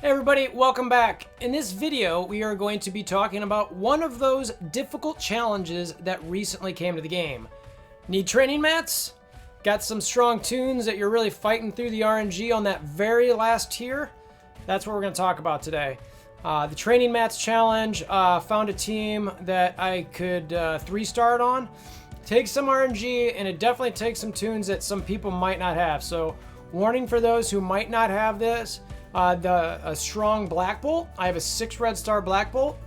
Hey everybody, welcome back. In this video, we are going to be talking about one of those difficult challenges that recently came to the game. Need training mats? Got some strong tunes that you're really fighting through the RNG on that very last tier? That's what we're going to talk about today. The training mats challenge, found a team that I could 3-star on. Takes some RNG, and it definitely takes some tunes that some people might not have. So, warning for those who might not have this. A strong Black Bolt. I have a 6 red star Black Bolt.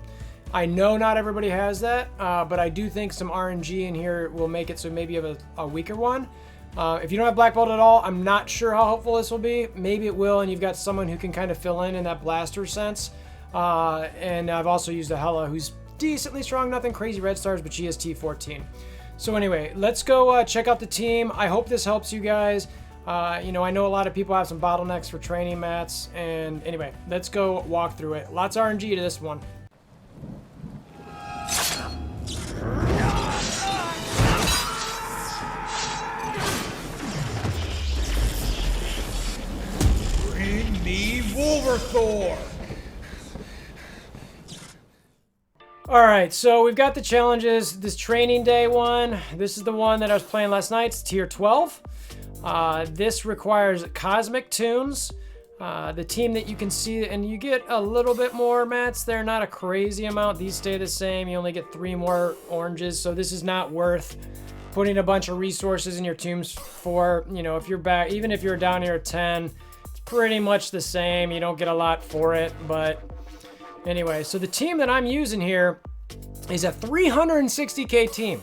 I know not everybody has that, but I do think some RNG in here will make it so maybe you have a weaker one. If you don't have Black Bolt at all, I'm not sure how helpful this will be. Maybe it will, and you've got someone who can kind of fill in that blaster sense. And I've also used a Hella who's decently strong, nothing crazy red stars, but she has T14. So anyway, let's go check out the team. I hope this helps you guys. I know a lot of people have some bottlenecks for training mats, and anyway, let's go walk through it. Lots of RNG to this one. Bring me WolverThor! Alright, so we've got the challenges. This training day one, this is the one that I was playing last night. It's tier 12. This requires cosmic tunes. The team that you can see, and you get a little bit more mats. They're not a crazy amount. These stay the same. You only get 3 more oranges, so this is not worth putting a bunch of resources in your tunes for. If you're back, even if you're down here at 10, it's pretty much the same. You don't get a lot for it, but anyway, so the team that I'm using here is a 360k team.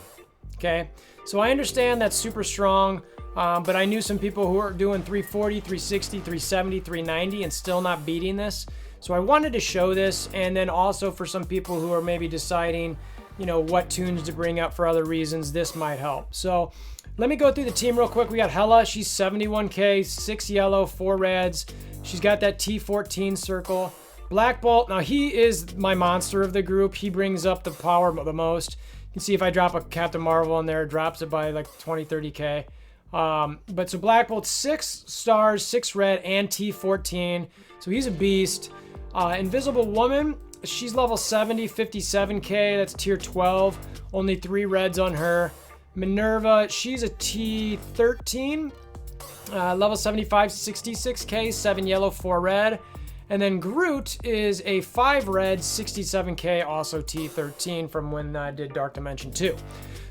Okay, so I understand that's super strong. But I knew some people who are doing 340, 360, 370, 390 and still not beating this. So I wanted to show this, and then also for some people who are maybe deciding, what tunes to bring up for other reasons, this might help. So let me go through the team real quick. We got Hella, she's 71k, 6 yellow, 4 reds. She's got that T14 circle. Black Bolt, now he is my monster of the group. He brings up the power the most. You can see if I drop a Captain Marvel in there, it drops it by like 20, 30k. But so Black Bolt, 6 stars, 6 red, and T14. So he's a beast. Invisible Woman, she's level 70, 57k. That's tier 12. Only 3 reds on her. Minerva, she's a T13. Level 75, 66k, 7 yellow, 4 red. And then Groot is a 5 red, 67k, also T13 from when I did Dark Dimension 2.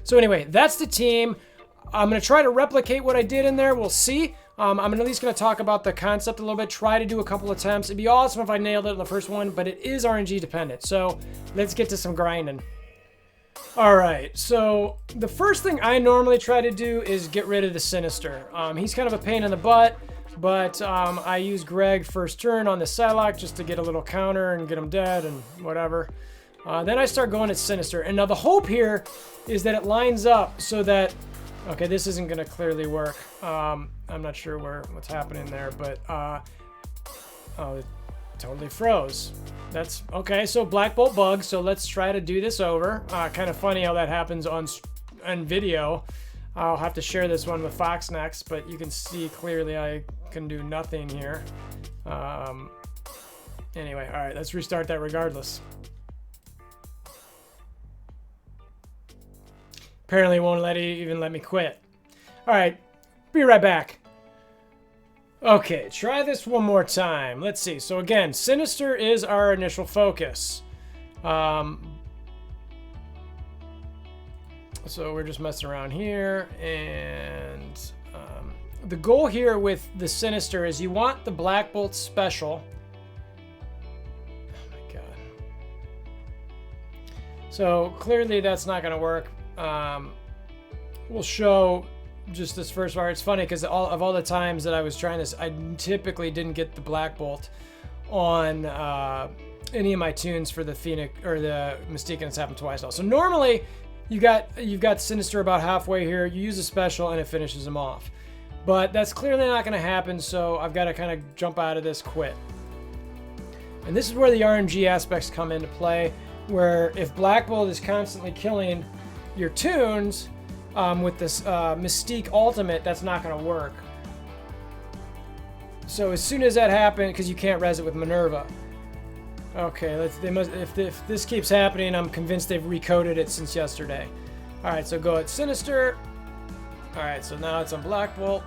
So anyway, that's the team. I'm going to try to replicate what I did in there. We'll see. I'm at least going to talk about the concept a little bit, try to do a couple attempts. It'd be awesome if I nailed it in the first one, but it is RNG dependent. So let's get to some grinding. All right, so the first thing I normally try to do is get rid of the Sinister. He's kind of a pain in the butt, but I use Greg first turn on the Psylocke just to get a little counter and get him dead and whatever. Then I start going at Sinister. And now the hope here is that it lines up so that... Okay, this isn't going to clearly work. I'm not sure what's happening there, but oh, it totally froze. That's okay. So Black Bolt bug. So let's try to do this over. Kind of funny how that happens on video. I'll have to share this one with Fox next, but you can see clearly I can do nothing here. Anyway, all right, let's restart that regardless. Apparently won't even let me quit. All right, be right back. Okay, try this one more time. Let's see. So again, Sinister is our initial focus. So we're just messing around here, and the goal here with the Sinister is you want the Black Bolt special. Oh my god. So clearly that's not going to work. We'll show just this first part. It's funny because all the times that I was trying this, I typically didn't get the Black Bolt on any of my tunes for the Phoenix or the Mystique, and it's happened twice now. So normally you've got Sinister about halfway here. You use a special and it finishes him off, but that's clearly not going to happen. So I've got to kind of jump out of this, quit. And this is where the RNG aspects come into play, where if Black Bolt is constantly killing your tunes with this Mystique ultimate, that's not going to work. So as soon as that happened, because you can't res it with Minerva. Okay, if this keeps happening, I'm convinced they've recoded it since yesterday. All right, so go at Sinister. All right, so now it's on Black Bolt.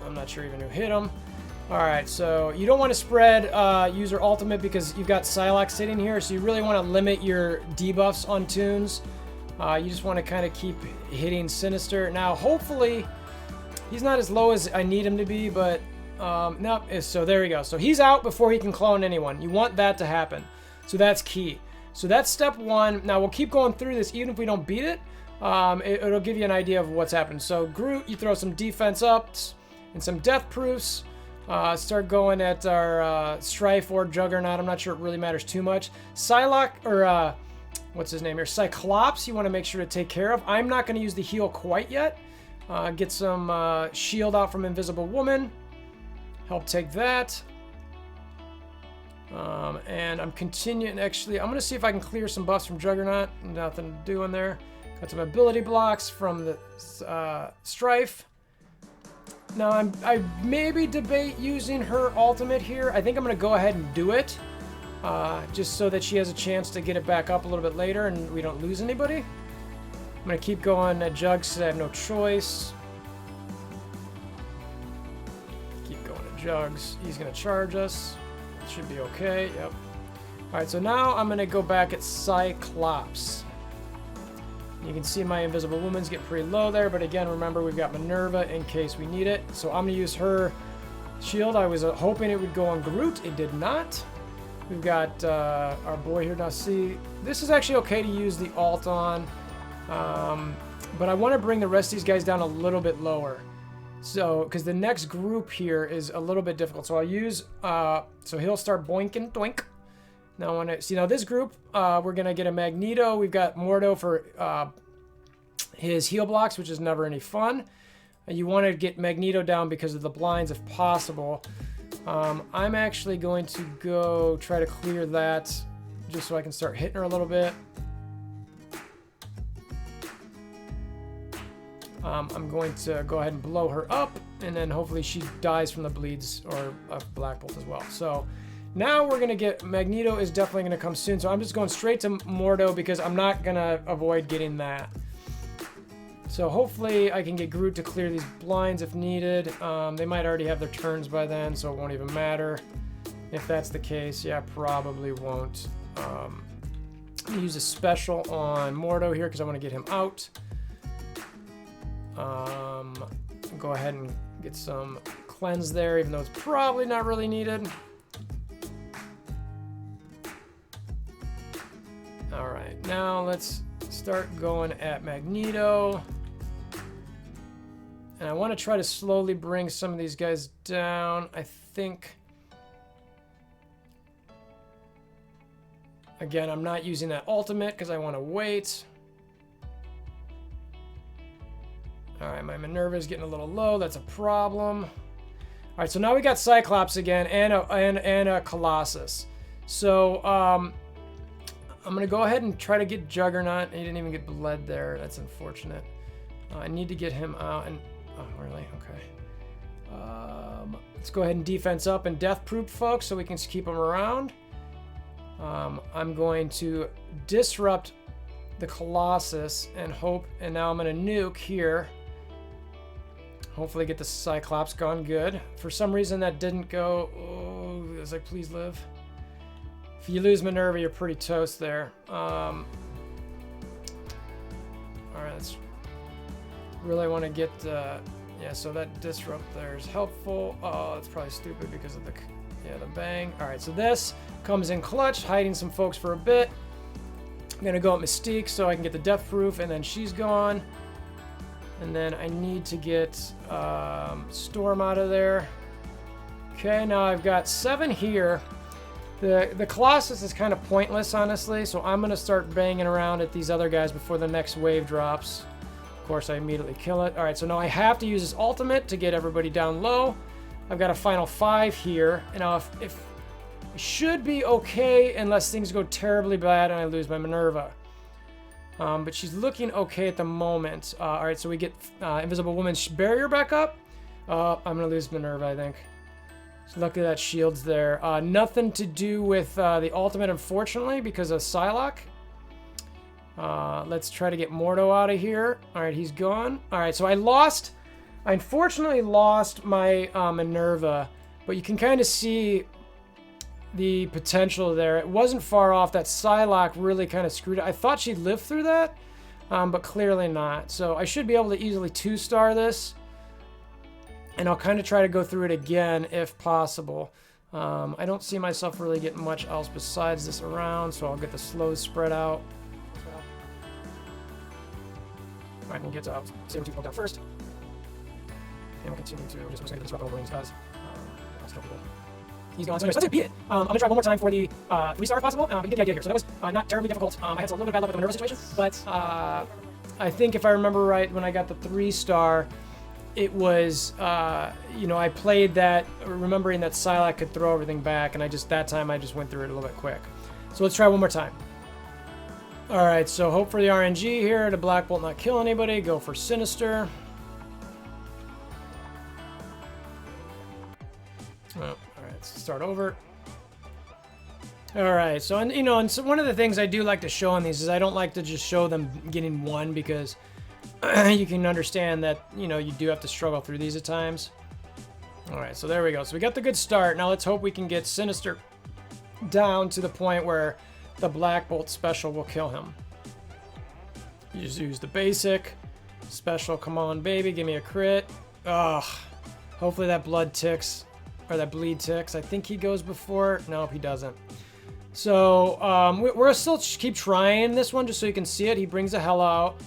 I'm not sure even who hit him. All right, so you don't want to spread user ultimate because you've got Psylocke sitting here, so you really want to limit your debuffs on tunes. You just want to kind of keep hitting Sinister. Now, hopefully, he's not as low as I need him to be, but nope. So there we go. So he's out before he can clone anyone. You want that to happen. So that's key. So that's step one. Now, we'll keep going through this even if we don't beat it. It'll give you an idea of what's happened. So Groot, you throw some defense ups and some death proofs. Start going at our Strife or Juggernaut. I'm not sure it really matters too much. Psylocke, or what's his name here? Cyclops, you want to make sure to take care of. I'm not going to use the heal quite yet. Get some shield out from Invisible Woman. Help take that. And I'm continuing, actually, I'm going to see if I can clear some buffs from Juggernaut. Nothing doing there. Got some ability blocks from the Strife. Now, I maybe debate using her ultimate here. I think I'm going to go ahead and do it. Just so that she has a chance to get it back up a little bit later and we don't lose anybody. I'm going to keep going at Jugs because I have no choice. Keep going at Jugs. He's going to charge us. Should be okay. Yep. Alright, so now I'm going to go back at Cyclops. You can see my Invisible Woman's get pretty low there, but again, remember we've got Minerva in case we need it. So I'm going to use her shield. I was hoping it would go on Groot. It did not. We've got our boy here. Now see, this is actually okay to use the ult on, but I want to bring the rest of these guys down a little bit lower. So, because the next group here is a little bit difficult. So I'll use, so he'll start boinking, doink. Now I want to see, now this group, we're going to get a Magneto. We've got Mordo for his heal blocks, which is never any fun. You want to get Magneto down because of the blinds if possible. I'm actually going to go try to clear that just so I can start hitting her a little bit. I'm going to go ahead and blow her up, and then hopefully she dies from the bleeds or a Black Bolt as well. So now we're going to get, Magneto is definitely going to come soon. So I'm just going straight to Mordo because I'm not going to avoid getting that. So hopefully I can get Groot to clear these blinds if needed. They might already have their turns by then, so it won't even matter. If that's the case, yeah, probably won't. I'm going to use a special on Mordo here because I want to get him out. Go ahead and get some cleanse there, even though it's probably not really needed. All right, now let's start going at Magneto. And I want to try to slowly bring some of these guys down. I think, again, I'm not using that ultimate because I want to wait. All right, my Minerva is getting a little low. That's a problem. All right, so now we got Cyclops again and a Colossus. So I'm going to go ahead and try to get Juggernaut. He didn't even get bled there. That's unfortunate. I need to get him out. And oh, really? Okay. Let's go ahead and defense up and death proof, folks, so we can keep him around. I'm going to disrupt the Colossus and hope. And now I'm going to nuke here. Hopefully get the Cyclops gone good. For some reason that didn't go. Oh, it was like, please live. If you lose Minerva, you're pretty toast there. All right, let's really want to get, yeah, so that disrupt there is helpful. Oh, it's probably stupid because of the bang. All right, so this comes in clutch, hiding some folks for a bit. I'm going to go at Mystique so I can get the death proof, and then she's gone. And then I need to get Storm out of there. Okay, now I've got 7 here. The Colossus is kind of pointless, honestly, so I'm going to start banging around at these other guys before the next wave drops. Of course, I immediately kill it. All right, so now I have to use this ultimate to get everybody down low. I've got a final 5 here, and now if it should be okay unless things go terribly bad and I lose my Minerva. But she's looking okay at the moment. All right, so we get Invisible Woman's barrier back up. I'm going to lose Minerva, I think. So luckily that shield's there. Nothing to do with the ultimate, unfortunately, because of Psylocke. Let's try to get Mordo out of here. All right, he's gone. All right, so I unfortunately lost my Minerva, but you can kind of see the potential there. It wasn't far off. That Psylocke really kind of screwed it. I thought she'd live through that, but clearly not. So I should be able to easily 2-star this, and I'll kind of try to go through it again if possible. I don't see myself really getting much else besides this around, so I'll get the slows spread out. All right, we'll get Saber 2 down first. And we'll continue to just going to disrupt Wolverine's guys. He's gone. So anyways, let's beat it. I'm going to try one more time for the 3-star if possible. But you get the idea here. So that was not terribly difficult. I had a little bit of bad luck with the Minerva situation. But I think if I remember right, when I got the 3-star, it was, you know, I played that, remembering that Psylocke could throw everything back. And that time I just went through it a little bit quick. So let's try one more time. All right, so hope for the RNG here. To Black Bolt not kill anybody. Go for Sinister. Oh, all right, let's start over. All right, so, and, you know, and so one of the things I do like to show on these is I don't like to just show them getting one, because you can understand that, you know, you do have to struggle through these at times. All right, so there we go. So we got the good start. Now let's hope we can get Sinister down to the point where the Black Bolt special will kill him. You just use the basic special. Come on, baby, give me a crit. Ugh. Hopefully that blood ticks. Or that bleed ticks. I think he goes before. Nope, he doesn't. So, we're still keep trying this one just so you can see it. He brings the hell out.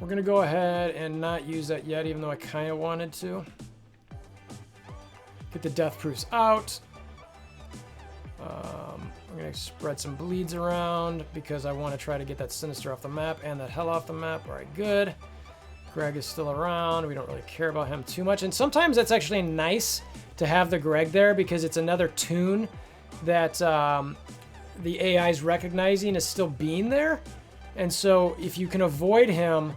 We're going to go ahead and not use that yet, even though I kind of wanted to. Get the death proofs out. I'm going to spread some bleeds around because I want to try to get that Sinister off the map and that hell off the map. All right, good. Greg is still around. We don't really care about him too much. And sometimes that's actually nice to have the Greg there because it's another toon that the AI is recognizing as still being there. And so if you can avoid him,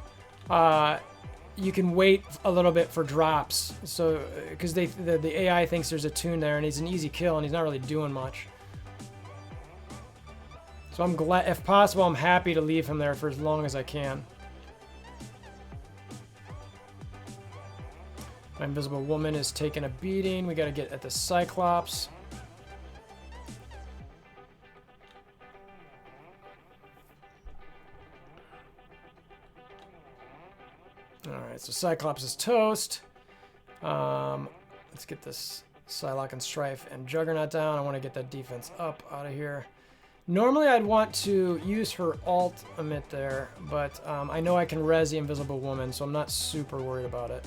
you can wait a little bit for drops. So because the AI thinks there's a toon there and he's an easy kill and he's not really doing much. So I'm glad, if possible, I'm happy to leave him there for as long as I can. My Invisible Woman is taking a beating. We got to get at the Cyclops. All right, so Cyclops is toast. Let's get this Psylocke and Strife and Juggernaut down. I want to get that defense up out of here. Normally, I'd want to use her ultimate there, but I know I can res the Invisible Woman, so I'm not super worried about it.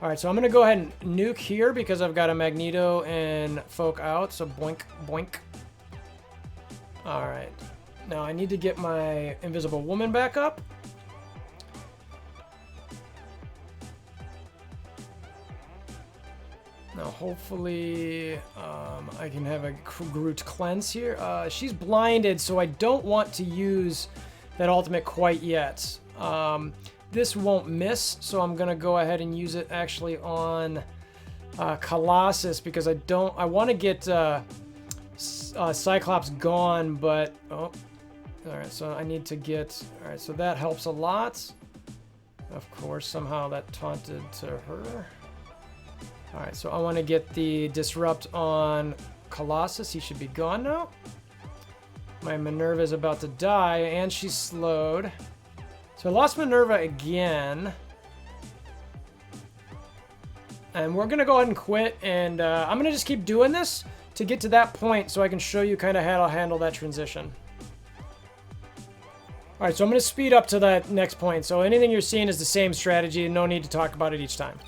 All right, so I'm going to go ahead and nuke here because I've got a Magneto and Folk out, so boink, boink. All right, now I need to get my Invisible Woman back up. Now, hopefully, I can have a Groot cleanse here. She's blinded, so I don't want to use that ultimate quite yet. This won't miss, so I'm going to go ahead and use it actually on Colossus because I want to get Cyclops gone, but... Oh, all right, so I need to get... All right, so that helps a lot. Of course, somehow that taunted to her. All right, so I want to get the Disrupt on Colossus. He should be gone now. My Minerva is about to die, and she's slowed. So I lost Minerva again. And we're going to go ahead and quit, and I'm going to just keep doing this to get to that point so I can show you kind of how to handle that transition. All right, so I'm going to speed up to that next point. So anything you're seeing is the same strategy, and no need to talk about it each time.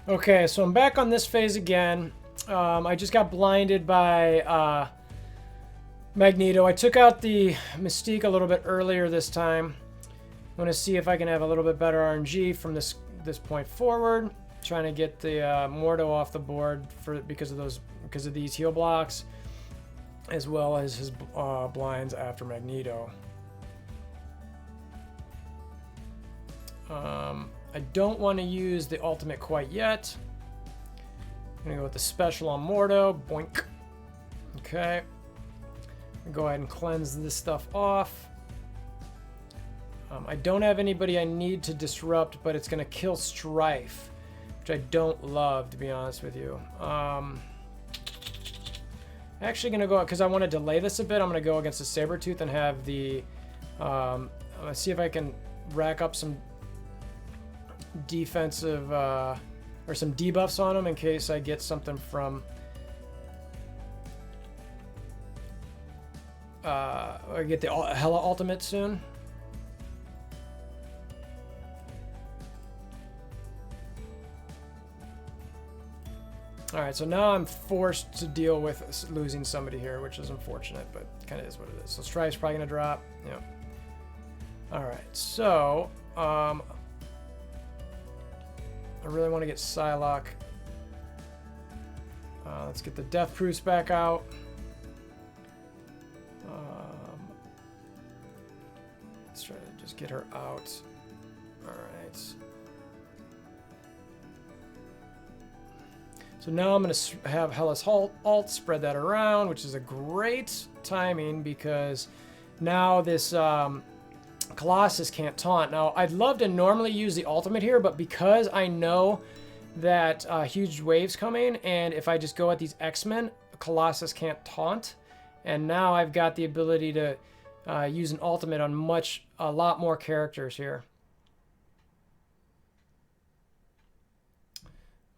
Okay, so I'm back on this phase again. I just got blinded by Magneto. I took out the Mystique a little bit earlier this time. I want to see if I can have a little bit better RNG from this point forward. Trying to get the Mordo off the board because of these heal blocks, as well as his blinds after Magneto. I don't want to use the ultimate quite yet. I'm gonna go with the special on Mordo. Boink. Okay. Go ahead and cleanse this stuff off. I don't have anybody I need to disrupt, but it's gonna kill Strife, which I don't love, to be honest with you. Actually gonna go, because I want to delay this a bit, I'm gonna go against the Sabretooth and have the I'm gonna see if I can rack up some defensive or some debuffs on him in case I get something from I get the Hela ultimate soon. Alright, so now I'm forced to deal with losing somebody here, which is unfortunate, but kind of is what it is. So Strife's probably going to drop. Yeah. Alright, so I really want to get Psylocke. Let's get the Death Proofs back out. Let's try to just get her out. Alright. So now I'm going to have Hela's alt, spread that around, which is a great timing because now this Colossus can't taunt. Now, I'd love to normally use the ultimate here, but because I know that huge wave's coming, and if I just go at these X-Men, Colossus can't taunt. And now I've got the ability to use an ultimate on a lot more characters here.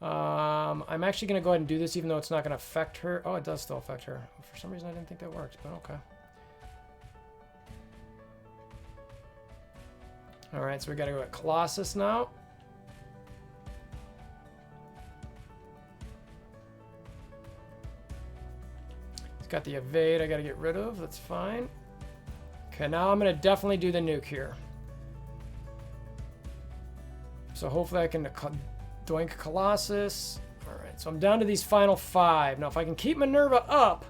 I'm actually going to go ahead and do this even though it's not going to affect her. Oh, it does still affect her. For some reason, I didn't think that worked, but okay. Alright, so we got to go at Colossus now. It's got the evade I got to get rid of. That's fine. Okay, now I'm going to definitely do the nuke here. So hopefully I can doink Colossus. Alright, so I'm down to these final 5. Now if I can keep Minerva up,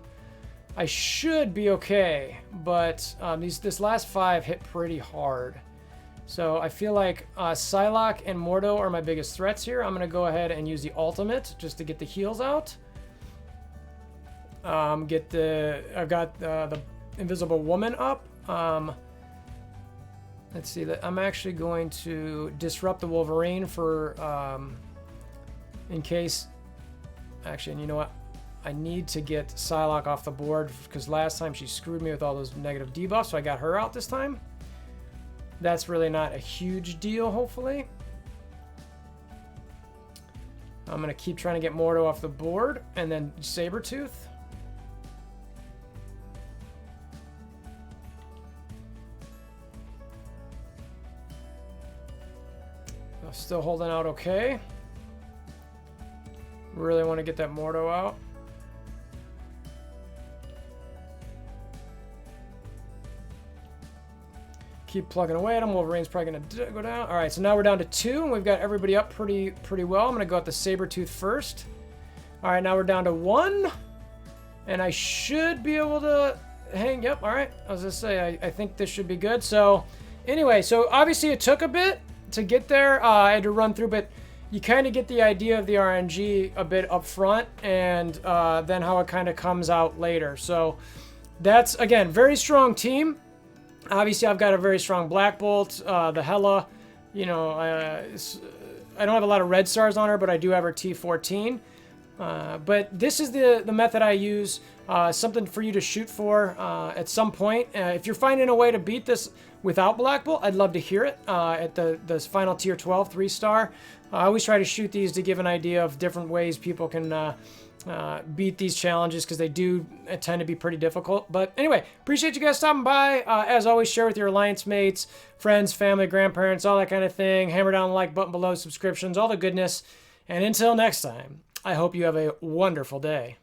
I should be okay. But this last 5 hit pretty hard. So I feel like Psylocke and Mordo are my biggest threats here. I'm going to go ahead and use the ultimate just to get the heals out. I've got the Invisible Woman up. Let's see, that I'm actually going to disrupt the Wolverine for in case. Actually, and you know what? I need to get Psylocke off the board because last time she screwed me with all those negative debuffs, so I got her out this time. That's really not a huge deal, hopefully. I'm going to keep trying to get Mordo off the board, and then Sabretooth. Still holding out okay. Really want to get that Mordo out. Keep plugging away at him. Wolverine's probably going to go down. All right, so now we're down to 2, and we've got everybody up pretty well. I'm going to go at the Sabretooth first. All right, now we're down to 1, and I should be able to hang. Yep, all right. I was going to say, I think this should be good. So anyway, so obviously it took a bit to get there. I had to run through, but you kind of get the idea of the RNG a bit up front, and then how it kind of comes out later. So that's, again, very strong team. Obviously, I've got a very strong Black Bolt. The Hela, you know, I don't have a lot of red stars on her, but I do have her T14. But this is the method I use. Something for you to shoot for at some point. If you're finding a way to beat this without Black Bolt, I'd love to hear it at the final tier 12 3-star. I always try to shoot these to give an idea of different ways people can beat these challenges because they do tend to be pretty difficult. But anyway, appreciate you guys stopping by. As always, share with your alliance mates, friends, family, grandparents, all that kind of thing. Hammer down the like button below, subscriptions, all the goodness. And until next time, I hope you have a wonderful day.